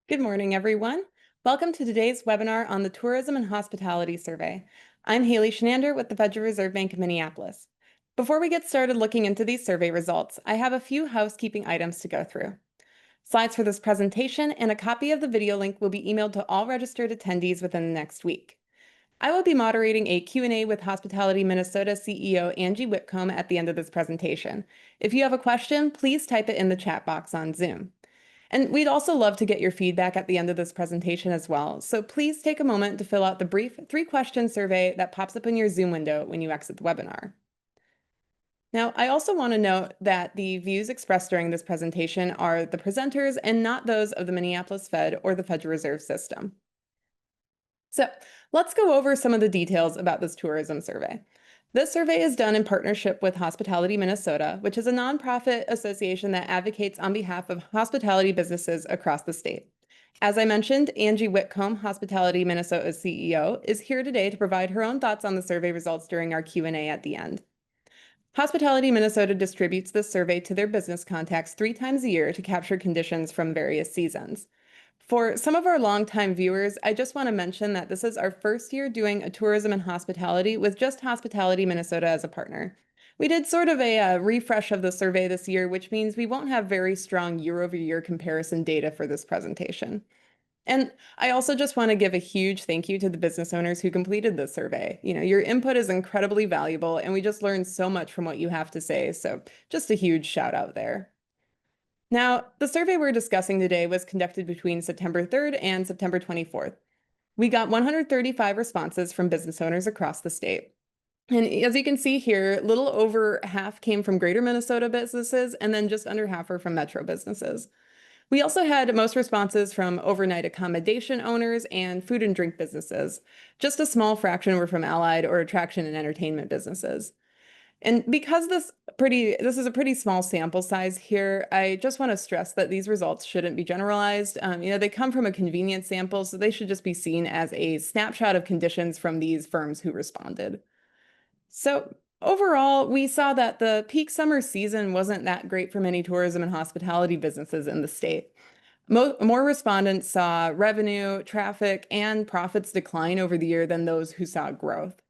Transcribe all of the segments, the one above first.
Good morning, everyone. Welcome to today's webinar on the Tourism and Hospitality Survey. I'm Haley Chinander with the Federal Reserve Bank of Minneapolis. Before we get started looking into these survey results, I have a few housekeeping items to go through. Slides for this presentation and a copy of the video link will be emailed to all registered attendees within the next week. I will be moderating a Q&A with Hospitality Minnesota CEO Angie Whitcomb at the end of this presentation. If you have a question, please type it in the chat box on Zoom. And we'd also love to get your feedback at the end of this presentation as well. So please take a moment to fill out the brief 3-question survey that pops up in your Zoom window when you exit the webinar. Now, I also want to note that the views expressed during this presentation are the presenters and not those of the Minneapolis Fed or the Federal Reserve System. So let's go over some of the details about this tourism survey. This survey is done in partnership with Hospitality Minnesota, which is a nonprofit association that advocates on behalf of hospitality businesses across the state. As I mentioned, Angie Whitcomb, Hospitality Minnesota's CEO, is here today to provide her own thoughts on the survey results during our Q&A at the end. Hospitality Minnesota distributes this survey to their business contacts 3 times a year to capture conditions from various seasons. For some of our longtime viewers, I just want to mention that this is our first year doing a tourism and hospitality with just Hospitality Minnesota as a partner. We did sort of a refresh of the survey this year, which means we won't have very strong year-over-year comparison data for this presentation. And I also just want to give a huge thank you to the business owners who completed this survey. Your input is incredibly valuable, and we just learned so much from what you have to say. So just a huge shout out there. Now, the survey we're discussing today was conducted between September 3rd and September 24th. We got 135 responses from business owners across the state. And as you can see here, little over half came from greater Minnesota businesses, and then just under half are from metro businesses. We also had most responses from overnight accommodation owners and food and drink businesses. Just a small fraction were from allied or attraction and entertainment businesses. And because this is a pretty small sample size here, I just want to stress that these results shouldn't be generalized. They come from a convenience sample, so they should just be seen as a snapshot of conditions from these firms who responded. So overall, we saw that the peak summer season wasn't that great for many tourism and hospitality businesses in the state. More respondents saw revenue, traffic, and profits decline over the year than those who saw growth.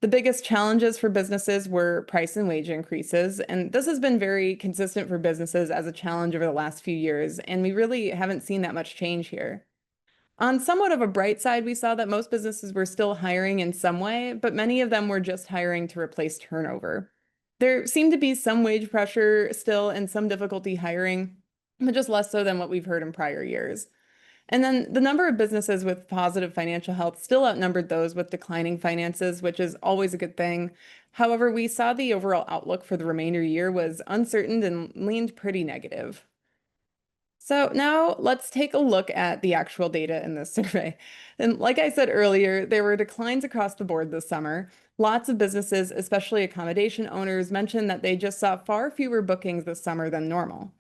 The biggest challenges for businesses were price and wage increases, and this has been very consistent for businesses as a challenge over the last few years, and we really haven't seen that much change here. On somewhat of a bright side, we saw that most businesses were still hiring in some way, but many of them were just hiring to replace turnover. There seemed to be some wage pressure still and some difficulty hiring, but just less so than what we've heard in prior years. And then the number of businesses with positive financial health still outnumbered those with declining finances, which is always a good thing. However, we saw the overall outlook for the remainder year was uncertain and leaned pretty negative. So now let's take a look at the actual data in this survey. And like I said earlier, there were declines across the board this summer. Lots of businesses, especially accommodation owners, mentioned that they just saw far fewer bookings this summer than normal.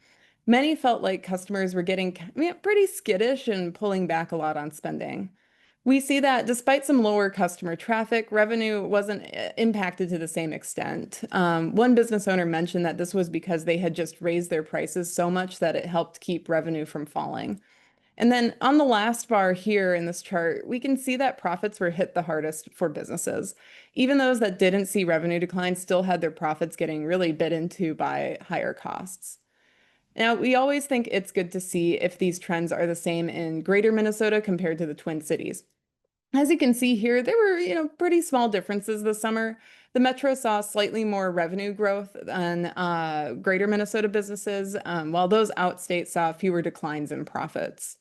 Many felt like customers were getting pretty skittish and pulling back a lot on spending. We see that despite some lower customer traffic, revenue wasn't impacted to the same extent. One business owner mentioned that this was because they had just raised their prices so much that it helped keep revenue from falling. And then on the last bar here in this chart, we can see that profits were hit the hardest for businesses. Even those that didn't see revenue decline still had their profits getting really bit into by higher costs. Now, we always think it's good to see if these trends are the same in greater Minnesota compared to the Twin Cities. As you can see here, there were, pretty small differences this summer. The metro saw slightly more revenue growth than greater Minnesota businesses, while those outstate saw fewer declines in profits.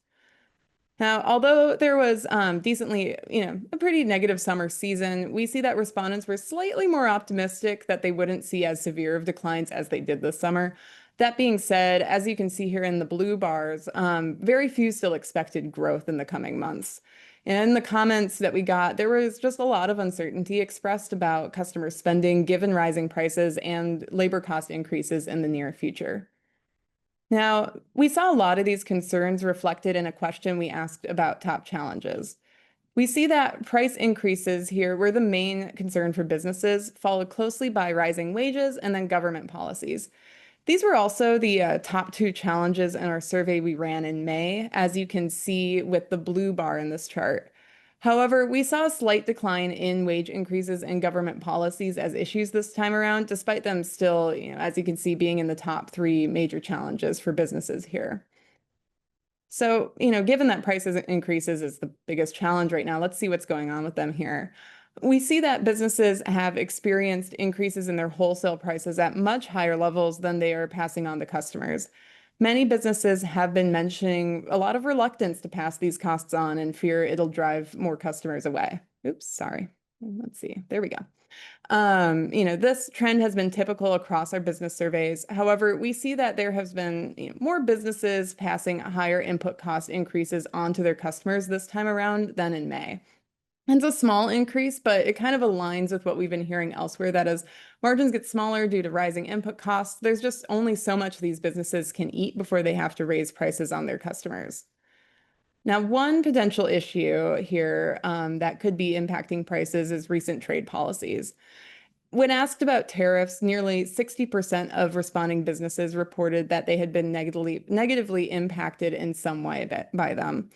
Now, although there was decently, a pretty negative summer season, we see that respondents were slightly more optimistic that they wouldn't see as severe of declines as they did this summer. That being said, as you can see here in the blue bars, very few still expected growth in the coming months. And in the comments that we got, there was just a lot of uncertainty expressed about customer spending given rising prices and labor cost increases in the near future. Now, we saw a lot of these concerns reflected in a question we asked about top challenges. We see that price increases here were the main concern for businesses, followed closely by rising wages and then government policies. These were also the top two challenges in our survey we ran in May, as you can see with the blue bar in this chart. However, we saw a slight decline in wage increases and government policies as issues this time around, despite them still, as you can see, being in the top three major challenges for businesses here. So, given that prices increases is the biggest challenge right now, let's see what's going on with them here. We see that businesses have experienced increases in their wholesale prices at much higher levels than they are passing on to customers. Many businesses have been mentioning a lot of reluctance to pass these costs on and fear it'll drive more customers away. Oops, sorry. Let's see. There we go. This trend has been typical across our business surveys. However, we see that there has been more businesses passing higher input cost increases onto their customers this time around than in May. It's a small increase, but it kind of aligns with what we've been hearing elsewhere, that as margins get smaller due to rising input costs, there's just only so much these businesses can eat before they have to raise prices on their customers. Now, one potential issue here that could be impacting prices is recent trade policies. When asked about tariffs, nearly 60% of responding businesses reported that they had been negatively impacted in some way by them.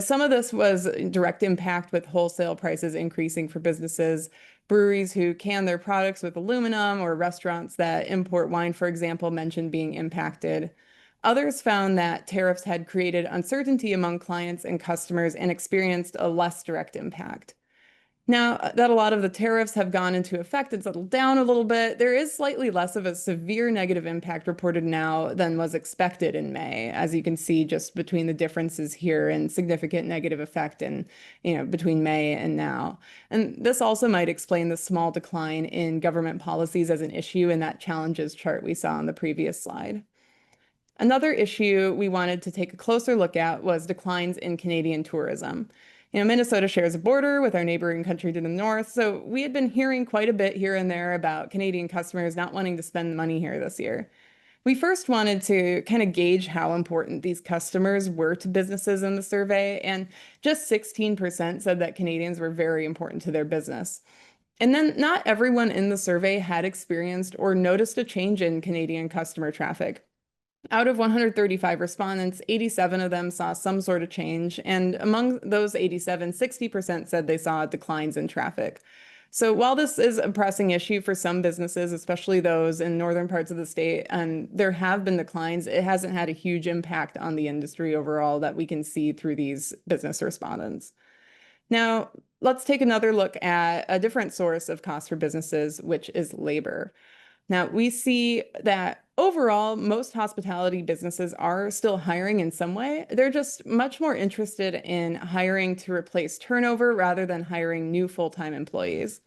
Some of this was direct impact with wholesale prices increasing for businesses, breweries who can their products with aluminum, or restaurants that import wine, for example, mentioned being impacted. Others found that tariffs had created uncertainty among clients and customers and experienced a less direct impact. Now that a lot of the tariffs have gone into effect and settled down a little bit, there is slightly less of a severe negative impact reported now than was expected in May, as you can see just between the differences here and significant negative effect between May and now. And this also might explain the small decline in government policies as an issue in that challenges chart we saw on the previous slide. Another issue we wanted to take a closer look at was declines in Canadian tourism. Minnesota shares a border with our neighboring country to the north, so we had been hearing quite a bit here and there about Canadian customers not wanting to spend money here this year. We first wanted to kind of gauge how important these customers were to businesses in the survey, and just 16% said that Canadians were very important to their business. And then not everyone in the survey had experienced or noticed a change in Canadian customer traffic. Out of 135 respondents, 87 of them saw some sort of change, and among those 87, 60% said they saw declines in traffic. So while this is a pressing issue for some businesses, especially those in northern parts of the state, and there have been declines, it hasn't had a huge impact on the industry overall that we can see through these business respondents. Now, let's take another look at a different source of cost for businesses, which is labor. Now, we see that overall, most hospitality businesses are still hiring in some way. They're just much more interested in hiring to replace turnover rather than hiring new full-time employees.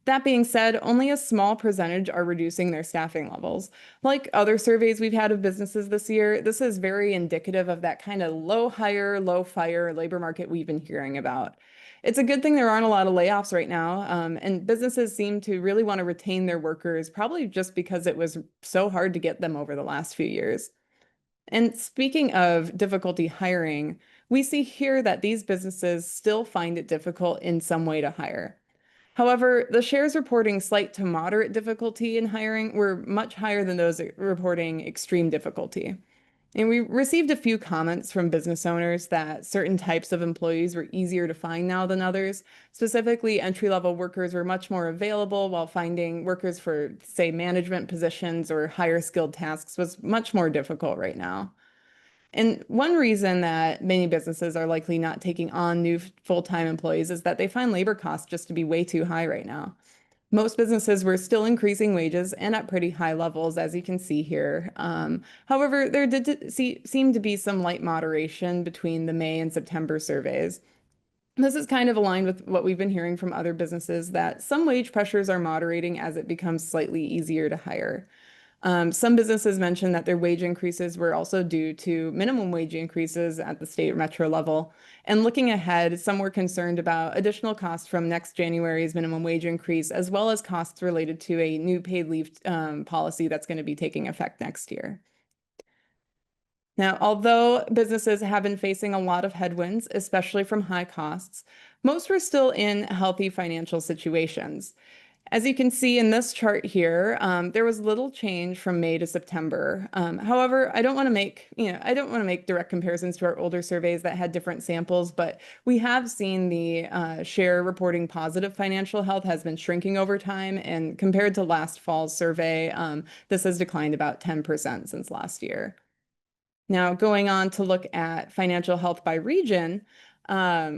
That being said, only a small percentage are reducing their staffing levels. Like other surveys we've had of businesses this year, this is very indicative of that kind of low hire, low fire labor market we've been hearing about. It's a good thing there aren't a lot of layoffs right now, and businesses seem to really want to retain their workers, probably just because it was so hard to get them over the last few years. And speaking of difficulty hiring, we see here that these businesses still find it difficult in some way to hire. However, the shares reporting slight to moderate difficulty in hiring were much higher than those reporting extreme difficulty. And we received a few comments from business owners that certain types of employees were easier to find now than others. Specifically, entry-level workers were much more available, while finding workers for, say, management positions or higher skilled tasks was much more difficult right now. And one reason that many businesses are likely not taking on new full-time employees is that they find labor costs just to be way too high right now. Most businesses were still increasing wages and at pretty high levels, as you can see here. However, there did seem to be some light moderation between the May and September surveys. This is kind of aligned with what we've been hearing from other businesses, that some wage pressures are moderating as it becomes slightly easier to hire. Some businesses mentioned that their wage increases were also due to minimum wage increases at the state metro level. And looking ahead, some were concerned about additional costs from next January's minimum wage increase, as well as costs related to a new paid leave policy that's going to be taking effect next year. Now, although businesses have been facing a lot of headwinds, especially from high costs, most were still in healthy financial situations. As you can see in this chart here, there was little change from May to September. However, I don't want to make direct comparisons to our older surveys that had different samples, but we have seen the share reporting positive financial health has been shrinking over time, and compared to last fall's survey, this has declined about 10% since last year. Now, going on to look at financial health by region,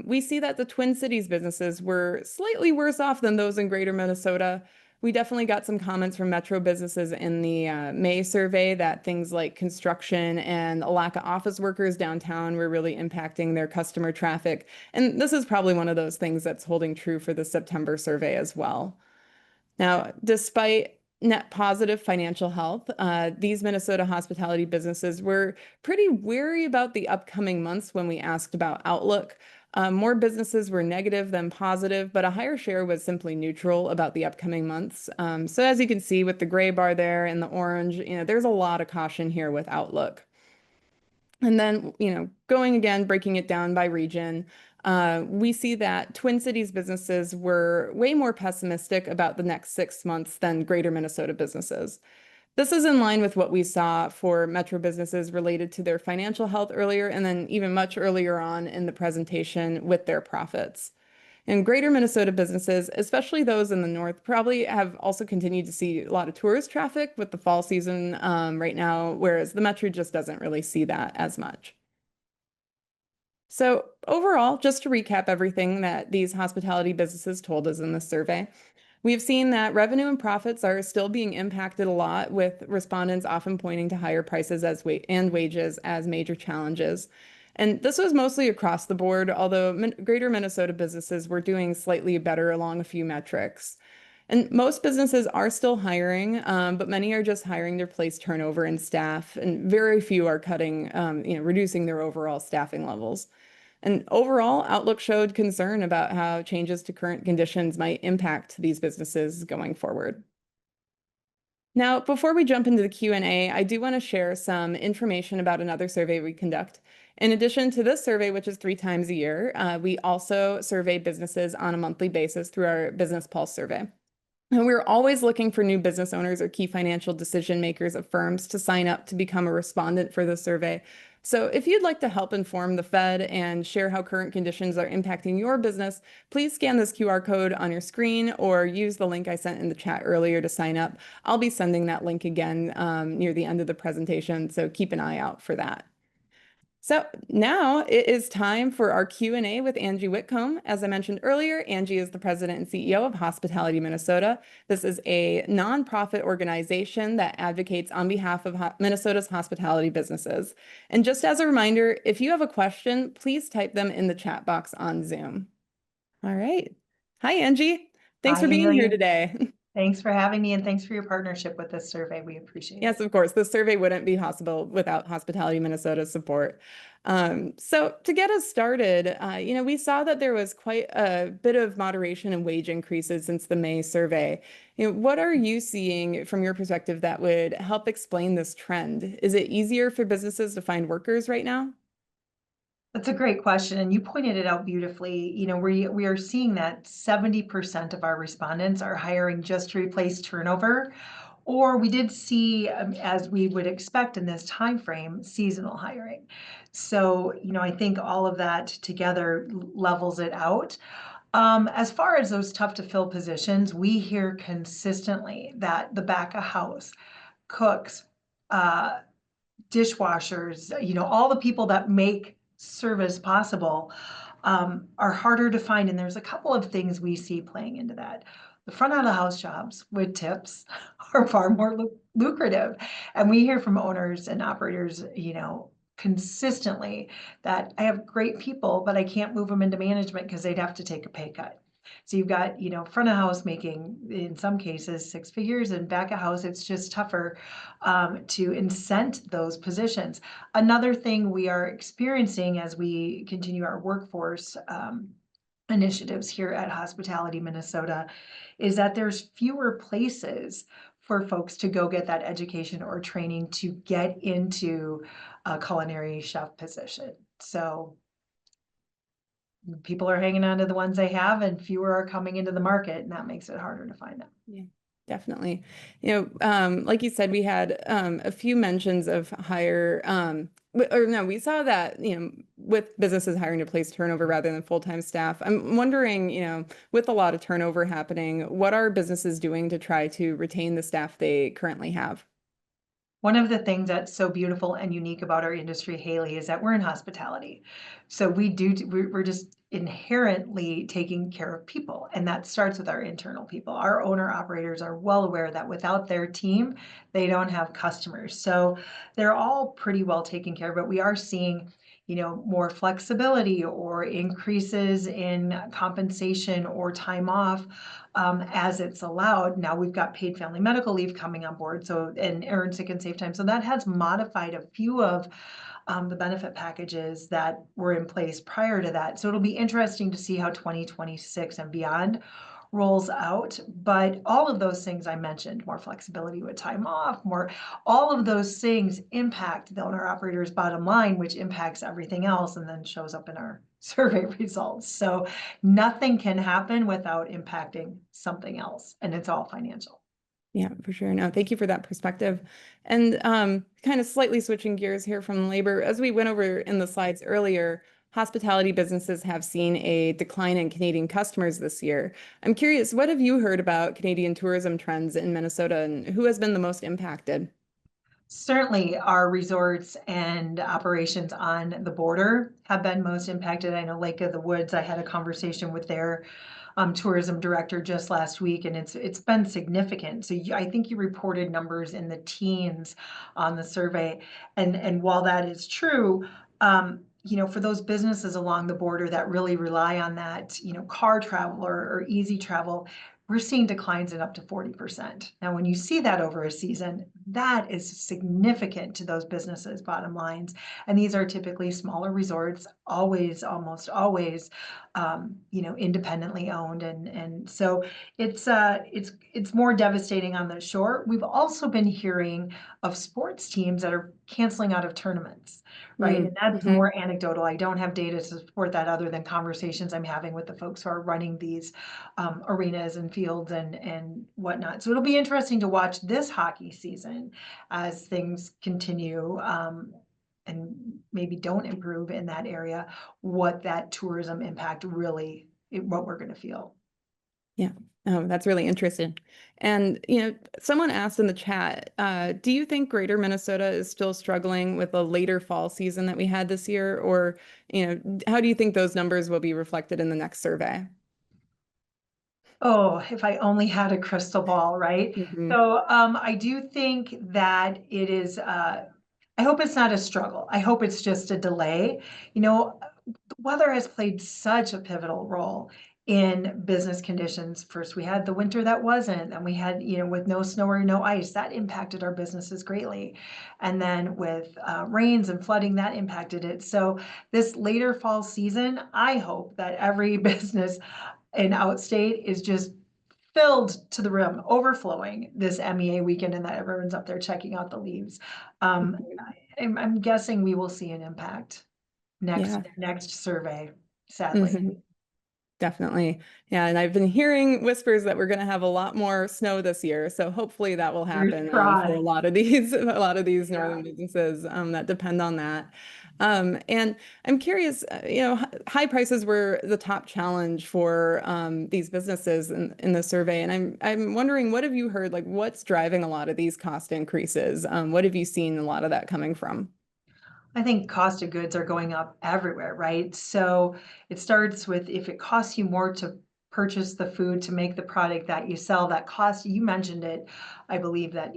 we see that the Twin Cities businesses were slightly worse off than those in Greater Minnesota. We definitely got some comments from metro businesses in the May survey that things like construction and a lack of office workers downtown were really impacting their customer traffic. And this is probably one of those things that's holding true for the September survey as well. Now, despite net positive financial health, these Minnesota hospitality businesses were pretty wary about the upcoming months when we asked about outlook. More businesses were negative than positive, but a higher share was simply neutral about the upcoming months. So as you can see with the gray bar there and the orange, there's a lot of caution here with outlook. And then, going again, breaking it down by region, we see that Twin Cities businesses were way more pessimistic about the next 6 months than Greater Minnesota businesses. This is in line with what we saw for metro businesses related to their financial health earlier, and then even much earlier on in the presentation with their profits. And Greater Minnesota businesses, especially those in the north, probably have also continued to see a lot of tourist traffic with the fall season right now, whereas the metro just doesn't really see that as much. So overall, just to recap everything that these hospitality businesses told us in this survey, we've seen that revenue and profits are still being impacted a lot, with respondents often pointing to higher prices and wages as major challenges. And this was mostly across the board, although Greater Minnesota businesses were doing slightly better along a few metrics. And most businesses are still hiring, but many are just hiring to replace turnover in staff, and very few are reducing their overall staffing levels. And overall, Outlook showed concern about how changes to current conditions might impact these businesses going forward. Now, before we jump into the Q&A, I do want to share some information about another survey we conduct. In addition to this survey, which is 3 times a year, we also survey businesses on a monthly basis through our Business Pulse survey. And we're always looking for new business owners or key financial decision makers of firms to sign up to become a respondent for the survey. So if you'd like to help inform the Fed and share how current conditions are impacting your business, please scan this QR code on your screen or use the link I sent in the chat earlier to sign up. I'll be sending that link again near the end of the presentation, so keep an eye out for that. So now it is time for our Q&A with Angie Whitcomb. As I mentioned earlier, Angie is the president and CEO of Hospitality Minnesota. This is a nonprofit organization that advocates on behalf of Minnesota's hospitality businesses. And just as a reminder, if you have a question, please type them in the chat box on Zoom. All right. Hi, Angie. Thanks Hi, for being here Haley. today. Thanks for having me, and thanks for your partnership with this survey. We appreciate it. Yes, of course. The survey wouldn't be possible without Hospitality Minnesota's support. So to get us started, we saw that there was quite a bit of moderation in wage increases since the May survey. What are you seeing from your perspective that would help explain this trend? Is it easier for businesses to find workers right now? That's a great question, and you pointed it out beautifully. We are seeing that 70% of our respondents are hiring just to replace turnover, or we did see, as we would expect in this time frame, seasonal hiring. So, I think all of that together levels it out. As far as those tough to fill positions, we hear consistently that the back of house, cooks, uh, dishwashers, all the people that make service possible are harder to find. And there's a couple of things we see playing into that. The front of the house jobs with tips are far more lucrative. And we hear from owners and operators, consistently that I have great people, but I can't move them into management because they'd have to take a pay cut. So you've got, front of house making, in some cases, 6 figures, and back of house, it's just tougher to incent those positions. Another thing we are experiencing as we continue our workforce initiatives here at Hospitality Minnesota is that there's fewer places for folks to go get that education or training to get into a culinary chef position. So People are hanging on to the ones they have, and fewer are coming into the market, and that makes it harder to find them. Yeah, definitely. Like you said, we had a few mentions of higher, or no, we saw that, with businesses hiring to place turnover rather than full-time staff. I'm wondering, with a lot of turnover happening, what are businesses doing to try to retain the staff they currently have? One of the things that's so beautiful and unique about our industry, Haley, is that we're in hospitality. So we're just inherently taking care of people, and that starts with our internal people. Our owner operators are well aware that without their team, they don't have customers. So they're all pretty well taken care of, but we are seeing, more flexibility or increases in compensation or time off as it's allowed. Now we've got paid family medical leave coming on board, so and earned sick and safe time. So that has modified a few of the benefit packages that were in place prior to that. So it'll be interesting to see how 2026 and beyond rolls out. But all of those things I mentioned, more flexibility with time off, all of those things impact the owner operator's bottom line, which impacts everything else and then shows up in our survey results. So nothing can happen without impacting something else, and it's all financial. Yeah, for sure. No, thank you for that perspective. And kind of slightly switching gears here from labor, as we went over in the slides earlier, hospitality businesses have seen a decline in Canadian customers this year. I'm curious, what have you heard about Canadian tourism trends in Minnesota and who has been the most impacted? Certainly, our resorts and operations on the border have been most impacted. I know Lake of the Woods, I had a conversation with their tourism director just last week, and it's been significant. So I think you reported numbers in the teens on the survey, and while that is true, for those businesses along the border that really rely on that, car travel or easy travel, we're seeing declines in up to 40%. Now, when you see that over a season, that is significant to those businesses' bottom lines. And these are typically smaller resorts, always, almost always, independently owned. And so it's more devastating on the shore. We've also been hearing of sports teams that are canceling out of tournaments, right? And that's Mm-hmm. more anecdotal. I don't have data to support that other than conversations I'm having with the folks who are running these arenas and fields and whatnot. So it'll be interesting to watch this hockey season as things continue and maybe don't improve in that area, what that tourism impact really, what we're going to feel. Yeah. Oh, that's really interesting. And, someone asked in the chat, do you think Greater Minnesota is still struggling with a later fall season that we had this year? Or, how do you think those numbers will be reflected in the next survey? Oh, if I only had a crystal ball, right? Hmm. So I do think that it is, I hope it's not a struggle. I hope it's just a delay. The weather has played such a pivotal role in business conditions. First, we had the winter that wasn't, and we had, with no snow or no ice, that impacted our businesses greatly. And then with rains and flooding, that impacted it. So this later fall season, I hope that every business in outstate is just filled to the rim, overflowing this MEA weekend, and that everyone's up there checking out the leaves. I'm guessing we will see an impact next Yeah. next survey, sadly. Hmm. Definitely. Yeah. And I've been hearing whispers that we're going to have a lot more snow this year. So hopefully that will Fingers happen for a crossed. lot of these, a lot of these Yeah. northern businesses that depend on that. And I'm curious, high prices were the top challenge for these businesses in the survey. And I'm wondering, what have you heard? Like, what's driving a lot of these cost increases? What have you seen a lot of that coming from? I think cost of goods are going up everywhere, right? So it starts with if it costs you more to purchase the food to make the product that you sell, that cost, you mentioned it, I believe that,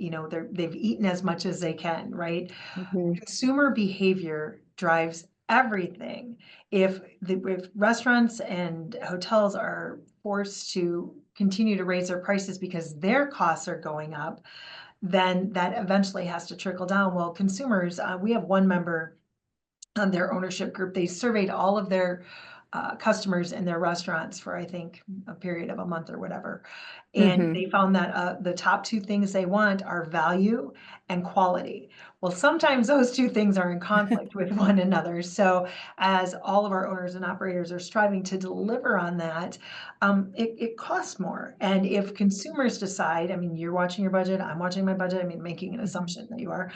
they've eaten as much as they can, right? Mhm. Consumer behavior drives everything. If restaurants and hotels are forced to continue to raise their prices because their costs are going up, then that eventually has to trickle down. Well, consumers, we have one member on their ownership group. They surveyed all of their customers in their restaurants for, I think, a period of a month or whatever. And Hmm. they found that the top two things they want are value and quality. Well, sometimes those two things are in conflict with one another. So as all of our owners and operators are striving to deliver on that, it costs more. And if consumers decide, I mean, you're watching your budget, I'm watching my budget, I mean, making an Mhm. assumption that you are,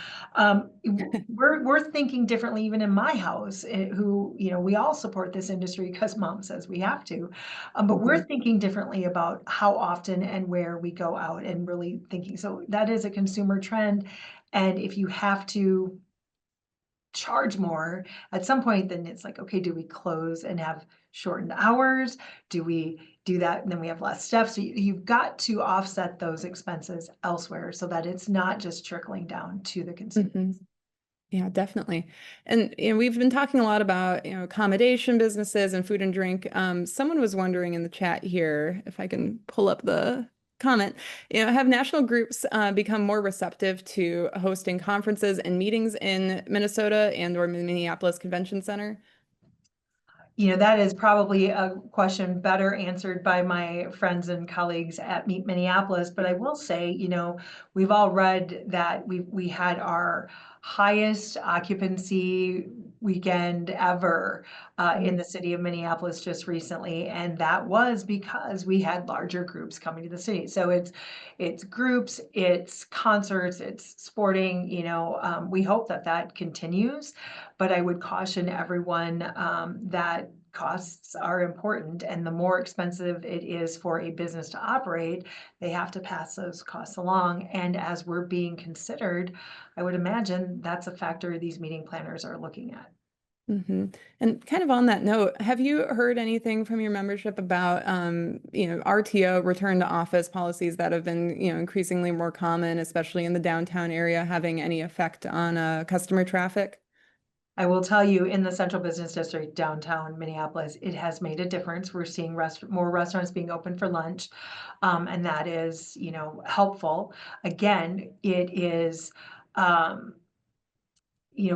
we're thinking differently even in my house, who, we all support this industry because mom says we have to. But we're Mhm. thinking differently about how often and where we go out and really thinking. So that is a consumer trend. And if you have to charge more at some point, then it's like, okay, do we close and have shortened hours? Do we do that and then we have less stuff? So you've got to offset those expenses elsewhere so that it's not just trickling down to the consumer. Mhm. Yeah, definitely. And we've been talking a lot about, accommodation businesses and food and drink. Someone was wondering in the chat here, if I can pull up the comment, have national groups become more receptive to hosting conferences and meetings in Minnesota and or Minneapolis Convention Center? That is probably a question better answered by my friends and colleagues at Meet Minneapolis. But I will say, we've all read that we had our highest occupancy weekend ever in Mhm. the city of Minneapolis just recently, and that was because we had larger groups coming to the city. So it's groups, it's concerts, it's sporting. We hope that that continues. But I would caution everyone that costs are important, and the more expensive it is for a business to operate, they have to pass those costs along. And as we're being considered, I would imagine that's a factor these meeting planners are looking at. hmm And kind of on that note, have you heard anything from your membership about, RTO, return to office policies that have been, increasingly more common, especially in the downtown area, having any effect on customer traffic? I will tell you, in the central business district downtown Minneapolis, it has made a difference. We're seeing more restaurants being open for lunch, and that is, helpful. Again, it is, um,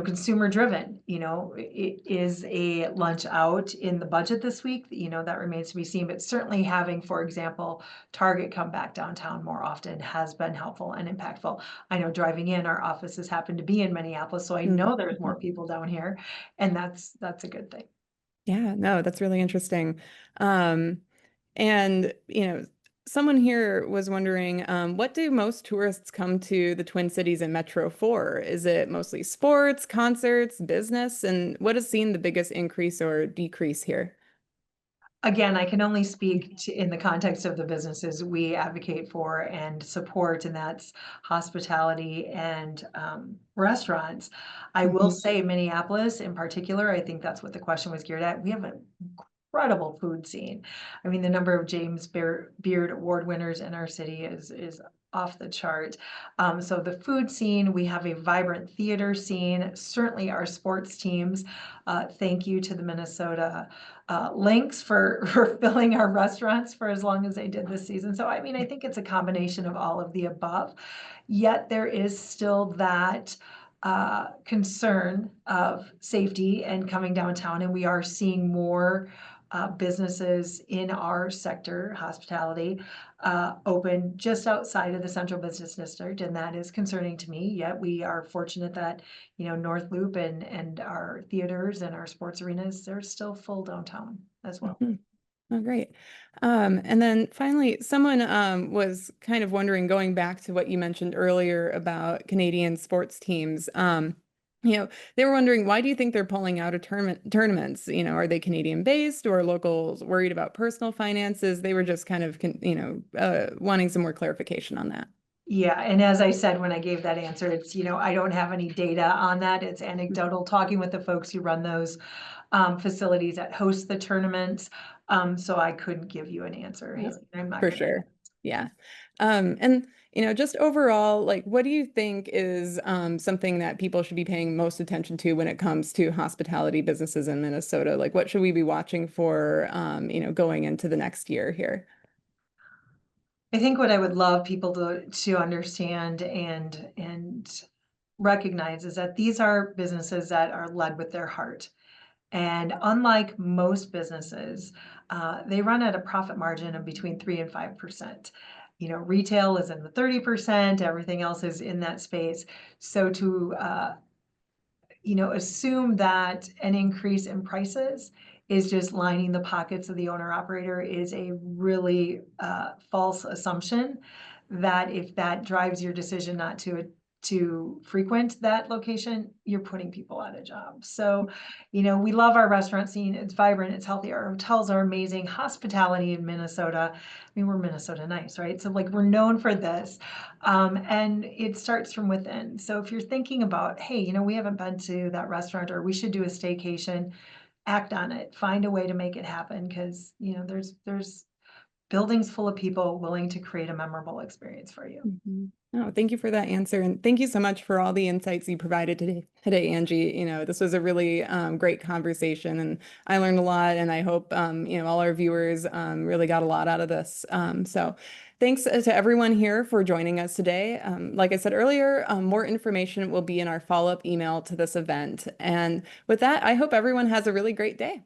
consumer driven. It is a lunch out in the budget this week. That remains to be seen. But certainly having, for example, Target come back downtown more often has been helpful and impactful. I know driving in, our offices happen to be in Minneapolis, so I know there's more Mhm. people down here, and that's a good thing. Yeah, no, that's really interesting. Um, and, someone here was wondering, what do most tourists come to the Twin Cities and Metro for? Is it mostly sports, concerts, business? And what has seen the biggest increase or decrease here? Again, I can only speak to in the context of the businesses we advocate for and support, and that's hospitality and restaurants. I will Mhm. say Minneapolis in particular, I think that's what the question was geared at. We have an incredible food scene. I mean, the number of James Beard Award winners in our city is off the chart. So the food scene, we have a vibrant theater scene, certainly our sports teams. Thank you to the Minnesota Lynx for for filling our restaurants for as long as they did this season. So I mean, I think it's a combination of all of the above. Yet there is still that concern of safety and coming downtown, and we are seeing more businesses in our sector, hospitality, open just outside of the central business district, and that is concerning to me. Yet we are fortunate that North Loop and our theaters and our sports arenas, they're still full downtown as well. Mhm. Oh, great. And then finally, someone was kind of wondering, going back to what you mentioned earlier about Canadian sports teams. They were wondering, why do you think they're pulling out of tournaments? Are they Canadian based or locals worried about personal finances? They were just kind of, wanting some more clarification on that. Yeah, and as I said when I gave that answer, it's, I don't have any data on that. It's anecdotal, talking with the folks who run those facilities that host the tournaments. So I couldn't give you an answer, Yes, Haley. I'm not for gonna. sure. Yeah. And just overall, like, what do you think is something that people should be paying most attention to when it comes to hospitality businesses in Minnesota? Like, what should we be watching for, going into the next year here? I think what I would love people to understand and recognize is that these are businesses that are led with their heart. And unlike most businesses, they run at a profit margin of between 3 and 5%. Retail is in the 30%, everything else is in that space. So to assume that an increase in prices is just lining the pockets of the owner operator is a really false assumption. That if that drives your decision not to frequent that location, you're putting people out of jobs. So, we love our restaurant scene. It's vibrant, it's healthy. Our hotels are amazing. Hospitality in Minnesota. I mean, we're Minnesota nice, right? So like we're known for this. And it starts from within. So if you're thinking about, hey, we haven't been to that restaurant or we should do a staycation, act on it. Find a way to make it happen because, there's buildings full of people willing to create a memorable experience for you. Mhm. Oh, thank you for that answer. And thank you so much for all the insights you provided today, Angie. This was a really great conversation and I learned a lot and I hope, all our viewers really got a lot out of this. So thanks to everyone here for joining us today. Like I said earlier, more information will be in our follow-up email to this event. And with that, I hope everyone has a really great day.